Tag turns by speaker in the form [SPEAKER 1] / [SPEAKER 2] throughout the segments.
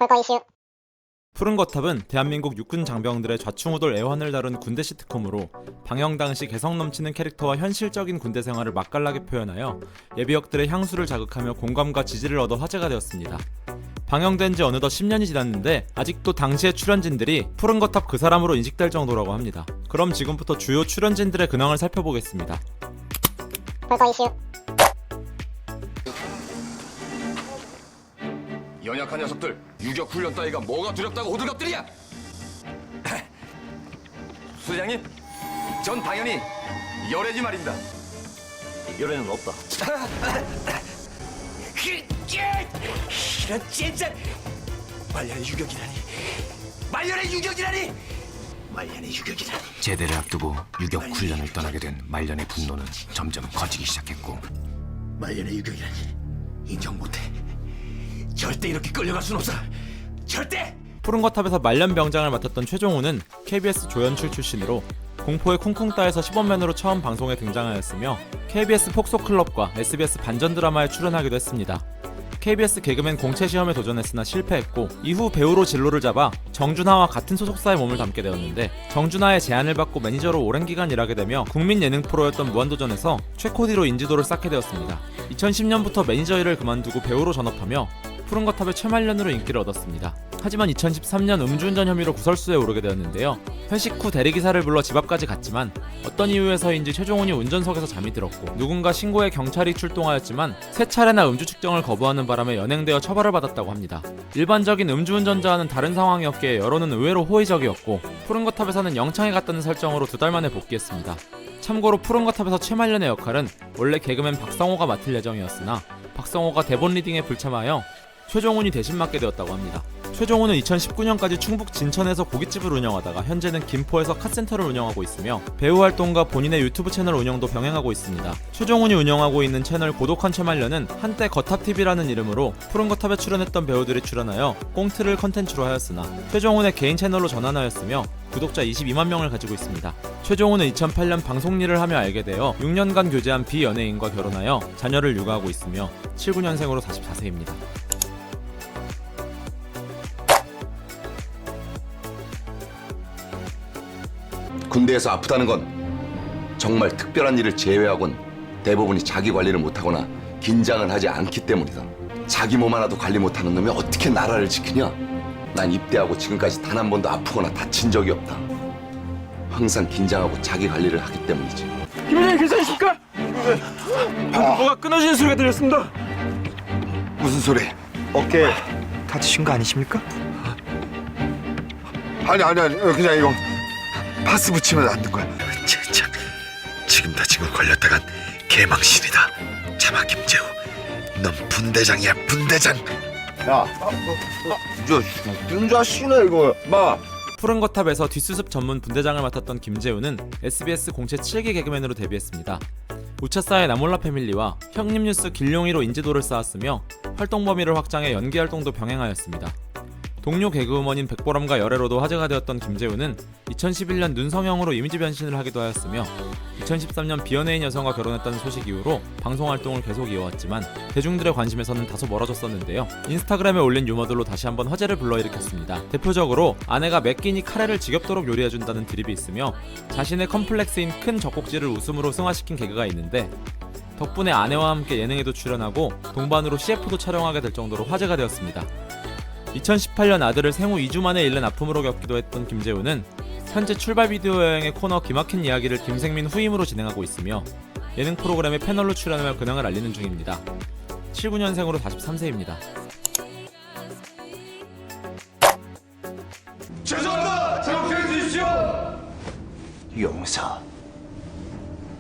[SPEAKER 1] 볼거 이슈.
[SPEAKER 2] 푸른 거탑은 대한민국 육군 장병들의 좌충우돌 애환을 다룬 군대 시트콤으로 방영 당시 개성 넘치는 캐릭터와 현실적인 군대 생활을 맛깔나게 표현하여 예비역들의 향수를 자극하며 공감과 지지를 얻어 화제가 되었습니다. 방영된 지 어느덧 10년이 지났는데 아직도 당시의 출연진들이 푸른 거탑 그 사람으로 인식될 정도라고 합니다. 그럼 지금부터 주요 출연진들의 근황을 살펴보겠습니다.
[SPEAKER 1] 볼거 이슈.
[SPEAKER 3] 연약한 녀석들, 유격 훈련 따위가 뭐가 두렵다고 호들갑들이야? 소장님, 전 당연히 열애지 말입니다. 열애는 없다. 이런 젠장! 말년의 유격이라니! 말년의 유격이라니! 말년의 유격이라니!
[SPEAKER 4] 제대를 앞두고 유격 훈련을 떠나게 된 말년의 분노는 점점 커지기 시작했고,
[SPEAKER 3] 말년의 유격이라니 인정 못해. 절대 이렇게 끌려갈 순 없어. 절대!
[SPEAKER 2] 푸른 거탑에서 말년 병장을 맡았던 최종우는 KBS 조연출 출신으로 공포의 쿵쿵따에서 시범맨으로 처음 방송에 등장하였으며 KBS 폭소클럽과 SBS 반전 드라마에 출연하기도 했습니다. KBS 개그맨 공채 시험에 도전했으나 실패했고 이후 배우로 진로를 잡아 정준하와 같은 소속사의 몸을 담게 되었는데, 정준하의 제안을 받고 매니저로 오랜 기간 일하게 되며 국민 예능 프로였던 무한도전에서 최코디로 인지도를 쌓게 되었습니다. 2010년부터 매니저 일을 그만두고 배우로 전업하며 푸른 거탑의 최말년으로 인기를 얻었습니다. 하지만 2013년 음주운전 혐의로 구설수에 오르게 되었는데요. 회식 후 대리기사를 불러 집 앞까지 갔지만 어떤 이유에서인지 최종훈이 운전석에서 잠이 들었고 누군가 신고에 경찰이 출동하였지만 3차례나 음주 측정을 거부하는 바람에 연행되어 처벌을 받았다고 합니다. 일반적인 음주운전자와는 다른 상황이었기에 여론은 의외로 호의적이었고 푸른 거탑에서는 영창에 갔다는 설정으로 2달 만에 복귀했습니다. 참고로 푸른 거탑에서 최말년의 역할은 원래 개그맨 박성호가 맡을 예정이었으나 박성호가 대본 리딩에 불참하여 최종훈이 대신 맡게 되었다고 합니다. 최종훈은 2019년까지 충북 진천에서 고깃집을 운영하다가 현재는 김포에서 카센터를 운영하고 있으며 배우 활동과 본인의 유튜브 채널 운영도 병행하고 있습니다. 최종훈이 운영하고 있는 채널 고독한 최말년은 한때 거탑TV라는 이름으로 푸른 거탑에 출연했던 배우들이 출연하여 꽁트를 컨텐츠로 하였으나 최종훈의 개인 채널로 전환하였으며 구독자 22만 명을 가지고 있습니다. 최종훈은 2008년 방송 일을 하며 알게 되어 6년간 교제한 비연예인과 결혼하여 자녀를 육아하고 있으며 79년생으로 44세입니다.
[SPEAKER 3] 군대에서 아프다는 건 정말 특별한 일을 제외하곤 대부분이 자기 관리를 못하거나 긴장을 하지 않기 때문이다. 자기 몸 하나도 관리 못하는 놈이 어떻게 나라를 지키냐? 난 입대하고 지금까지 단 한 번도 아프거나 다친 적이 없다. 항상 긴장하고 자기 관리를 하기 때문이지.
[SPEAKER 5] 김대리 괜찮으십니까? 방금 뭐가 끊어지는 소리가 들렸습니다.
[SPEAKER 6] 무슨 소리?
[SPEAKER 5] 어깨 다치신 거 아니십니까?
[SPEAKER 6] 아니 그냥 이거 파스 붙이면 안 된 거야. 진짜 지금 다친 거 걸렸다간 개망신이다. 참아 김재우, 넌 분대장이야 분대장. 야, 저 죽든 자식이네 이거. 마.
[SPEAKER 2] 푸른 거탑에서 뒷수습 전문 분대장을 맡았던 김재우는 SBS 공채 7기 개그맨으로 데뷔했습니다. 우차사의 나몰라 패밀리와 형님 뉴스 길룡이로 인지도를 쌓았으며 활동 범위를 확장해 연기 활동도 병행하였습니다. 동료 개그우먼인 백보람과 열애로도 화제가 되었던 김재우는 2011년 눈성형으로 이미지 변신을 하기도 하였으며 2013년 비연예인 여성과 결혼했다는 소식 이후로 방송 활동을 계속 이어왔지만 대중들의 관심에서는 다소 멀어졌었는데요. 인스타그램에 올린 유머들로 다시 한번 화제를 불러일으켰습니다. 대표적으로 아내가 매 끼니 카레를 지겹도록 요리해준다는 드립이 있으며 자신의 컴플렉스인 큰 젖꼭지를 웃음으로 승화시킨 개그가 있는데 덕분에 아내와 함께 예능에도 출연하고 동반으로 CF도 촬영하게 될 정도로 화제가 되었습니다. 2018년 아들을 생후 2주 만에 잃는 아픔으로 겪기도 했던 김재우는 현재 출발 비디오 여행의 코너 기막힌 이야기를 김생민 후임으로 진행하고 있으며 예능 프로그램에 패널로 출연하며 근황을 알리는 중입니다. 79년생으로 43세입니다.
[SPEAKER 3] 죄송합니다. 제 목소리 주십시오.
[SPEAKER 7] 용서.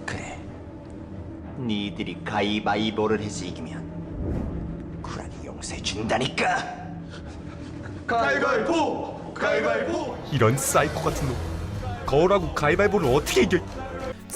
[SPEAKER 7] 그래. 니들이 가위바위보를 해서 이기면 쿨하게 용서해 준다니까.
[SPEAKER 3] 가위바위보.
[SPEAKER 5] 이런 사이코 같은 놈. 거울하고 가위바위보를 어떻게 이겨?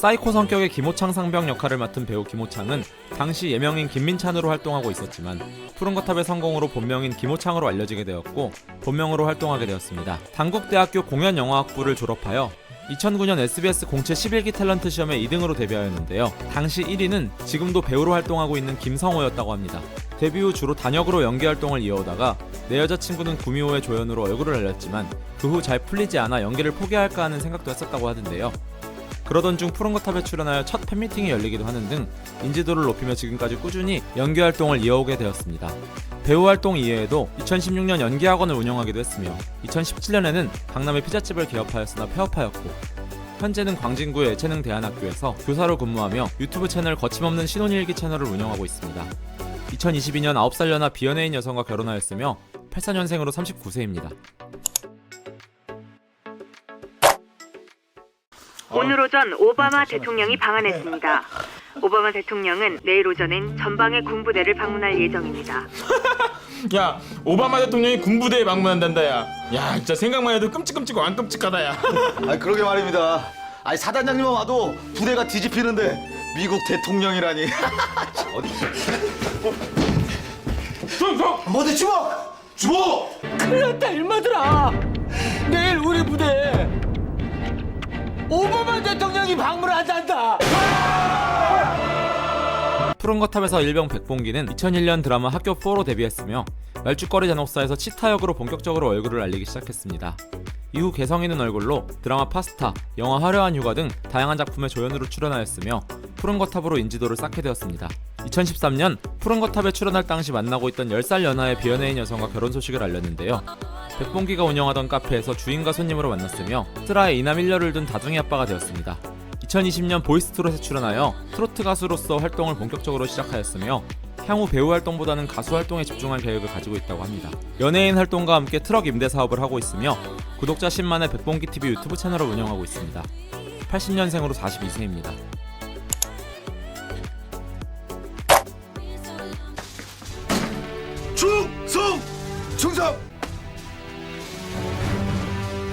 [SPEAKER 2] 사이코 성격의 김호창 상병 역할을 맡은 배우 김호창은 당시 예명인 김민찬으로 활동하고 있었지만 푸른 거탑의 성공으로 본명인 김호창으로 알려지게 되었고 본명으로 활동하게 되었습니다. 단국대학교 공연영화학부를 졸업하여 2009년 SBS 공채 11기 탤런트 시험에 2등으로 데뷔하였는데요. 당시 1위는 지금도 배우로 활동하고 있는 김성호였다고 합니다. 데뷔 후 주로 단역으로 연기 활동을 이어오다가 내 여자친구는 구미호의 조연으로 얼굴을 알렸지만 그 후 잘 풀리지 않아 연기를 포기할까 하는 생각도 했었다고 하던데요. 그러던 중 푸른 거탑에 출연하여 첫 팬미팅이 열리기도 하는 등 인지도를 높이며 지금까지 꾸준히 연기 활동을 이어오게 되었습니다. 배우 활동 이외에도 2016년 연기학원을 운영하기도 했으며 2017년에는 강남의 피자집을 개업하였으나 폐업하였고 현재는 광진구의 예체능 대안학교에서 교사로 근무하며 유튜브 채널 거침없는 신혼일기 채널을 운영하고 있습니다. 2022년 9살 연하 비연예인 여성과 결혼하였으며 84년생으로 39세입니다.
[SPEAKER 8] 오늘 오전 오바마 대통령이 방한했습니다. 오바마 대통령은 내일 오전엔 전방의 군부대를 방문할 예정입니다.
[SPEAKER 5] 야, 오바마 대통령이 군부대에 방문한단다. 야, 진짜 생각만 해도 끔찍끔찍 왕끔찍하다. 야.
[SPEAKER 9] 아니 그러게 말입니다. 아니 사단장님만 와도 부대가 뒤집히는데 미국 대통령이라니.
[SPEAKER 5] 뭐지 주먹! 주먹! 큰일 났다 일마들아. 내일 우리 부대에 오바마 대통령이 방문을 한단다.
[SPEAKER 2] 푸른 거탑에서 일병 백봉기는 2001년 드라마 학교4로 데뷔했으며 말죽거리 잔혹사에서 치타 역으로 본격적으로 얼굴을 알리기 시작했습니다. 이후 개성 있는 얼굴로 드라마 파스타, 영화 화려한 휴가 등 다양한 작품의 조연으로 출연하였으며 푸른 거탑으로 인지도를 쌓게 되었습니다. 2013년 푸른 거탑에 출연할 당시 만나고 있던 10살 연하의 비연예인 여성과 결혼 소식을 알렸는데요. 백봉기가 운영하던 카페에서 주인과 손님으로 만났으며 스라의 이남 1녀를 둔 다둥이 아빠가 되었습니다. 2020년 보이스트롯에 출연하여 트로트 가수로서 활동을 본격적으로 시작하였으며 향후 배우 활동보다는 가수 활동에 집중할 계획을 가지고 있다고 합니다. 연예인 활동과 함께 트럭 임대 사업을 하고 있으며 구독자 10만의 백봉기TV 유튜브 채널을 운영하고 있습니다. 80년생으로 42세입니다.
[SPEAKER 6] 충성! 충성!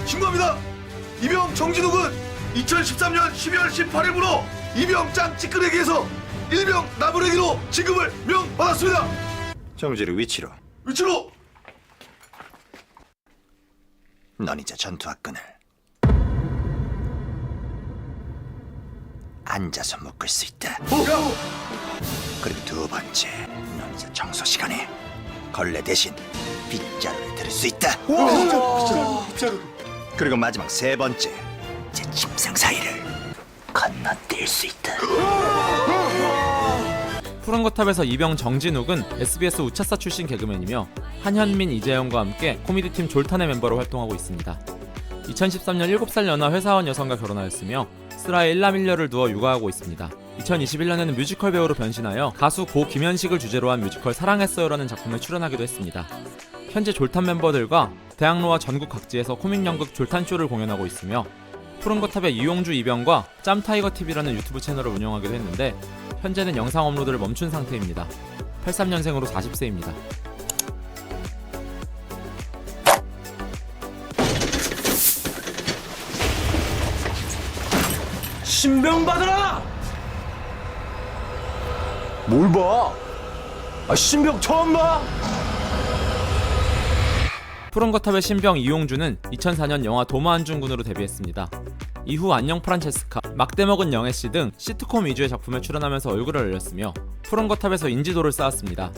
[SPEAKER 6] 신고합니다. 이병 정진욱은 2013년 12월 18일부로 이병장 찌끄레기에서 일병 나부레기로 지급을 명받았습니다.
[SPEAKER 7] 정지를 위치로.
[SPEAKER 6] 위치로
[SPEAKER 7] 넌 이제 전투화끈을 앉아서 묶을 수 있다. 그리고 두 번째, 넌 이제 청소 시간에 걸레 대신 빗자루를 들을 수 있다. 그리고 마지막 세 번째, 이제 침상 사이를 건너뛸 수 있다.
[SPEAKER 2] 푸른 거탑에서 이병 정진욱은 SBS 우차사 출신 개그맨이며 한현민, 이재영과 함께 코미디팀 졸탄의 멤버로 활동하고 있습니다. 2013년 7살 연하 회사원 여성과 결혼하였으며 스라의 일남 1녀를 두어 육아하고 있습니다. 2021년에는 뮤지컬 배우로 변신하여 가수 고 김현식을 주제로 한 뮤지컬 사랑했어요라는 작품에 출연하기도 했습니다. 현재 졸탄 멤버들과 대학로와 전국 각지에서 코믹 연극 졸탄쇼를 공연하고 있으며 푸른 거탑의 이용주 이병과 짬타이거TV라는 유튜브 채널을 운영하기도 했는데 현재는 영상 업로드를 멈춘 상태입니다. 83년생으로 40세입니다.
[SPEAKER 5] 신병 받으라!
[SPEAKER 9] 뭘 봐? 아 신병 처음 봐?
[SPEAKER 2] 푸른 거탑의 신병 이용주는 2004년 영화 도마 안중근으로 데뷔했습니다. 이후 안녕 프란체스카, 막대 먹은 영애씨 등 시트콤 위주의 작품에 출연하면서 얼굴을 알렸으며 푸른 거탑에서 인지도를 쌓았습니다.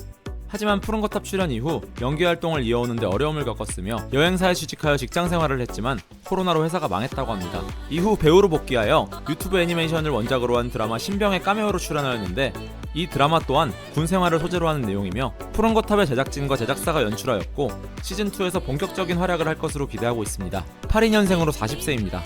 [SPEAKER 2] 하지만 푸른 거탑 출연 이후 연기 활동을 이어오는데 어려움을 겪었으며 여행사에 취직하여 직장 생활을 했지만 코로나로 회사가 망했다고 합니다. 이후 배우로 복귀하여 유튜브 애니메이션을 원작으로 한 드라마 신병의 카메오로 출연하였는데 이 드라마 또한 군 생활을 소재로 하는 내용이며 푸른 거탑의 제작진과 제작사가 연출하였고 시즌2에서 본격적인 활약을 할 것으로 기대하고 있습니다. 82년생으로 40세입니다.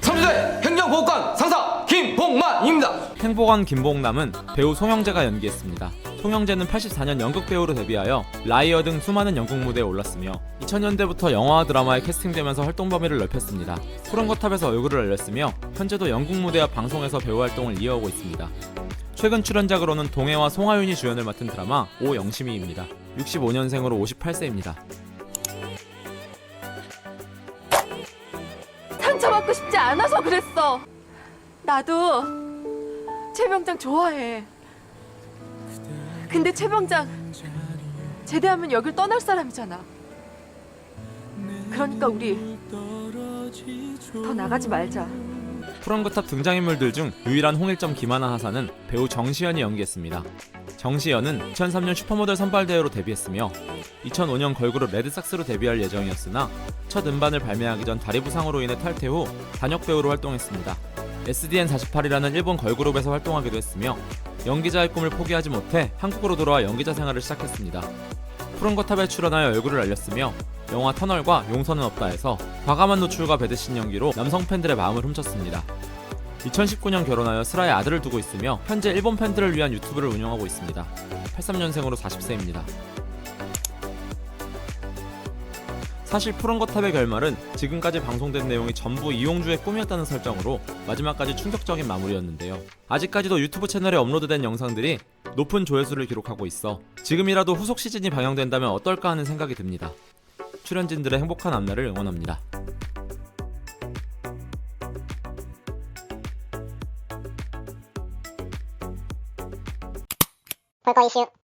[SPEAKER 5] 3대 행정보호관 상사 김봉만입니다.
[SPEAKER 2] 행보관 김봉남은 배우 송영재가 연기했습니다. 송영재는 84년 연극 배우로 데뷔하여 라이어 등 수많은 연극 무대에 올랐으며 2000년대부터 영화와 드라마에 캐스팅되면서 활동 범위를 넓혔습니다. 푸른 거탑에서 얼굴을 알렸으며 현재도 연극 무대와 방송에서 배우 활동을 이어오고 있습니다. 최근 출연작으로는 동해와 송하윤이 주연을 맡은 드라마 오영심이입니다. 65년생으로 58세입니다.
[SPEAKER 10] 상처받고 싶지 않아서 그랬어. 나도 최병장 좋아해. 근데 최병장 제대하면 여길 떠날 사람이잖아. 그러니까 우리 더 나가지 말자.
[SPEAKER 2] 푸른거탑 등장인물들 중 유일한 홍일점 김하나 하사는 배우 정시연이 연기했습니다. 정시연은 2003년 슈퍼모델 선발대회로 데뷔했으며 2005년 걸그룹 레드삭스로 데뷔할 예정이었으나 첫 음반을 발매하기 전 다리 부상으로 인해 탈퇴 후 단역 배우로 활동했습니다. SDN48이라는 일본 걸그룹에서 활동하기도 했으며 연기자의 꿈을 포기하지 못해 한국으로 돌아와 연기자 생활을 시작했습니다. 푸른거탑에 출연하여 얼굴을 알렸으며 영화 터널과 용서는 없다에서 과감한 노출과 배드신 연기로 남성 팬들의 마음을 훔쳤습니다. 2019년 결혼하여 슬아의 아들을 두고 있으며 현재 일본 팬들을 위한 유튜브를 운영하고 있습니다. 83년생으로 40세입니다. 사실 푸른거탑의 결말은 지금까지 방송된 내용이 전부 이용주의 꿈이었다는 설정으로 마지막까지 충격적인 마무리였는데요. 아직까지도 유튜브 채널에 업로드된 영상들이 높은 조회수를 기록하고 있어 지금이라도 후속 시즌이 방영된다면 어떨까 하는 생각이 듭니다. 출연진들의 행복한 앞날을 응원합니다.
[SPEAKER 1] 볼거 이슈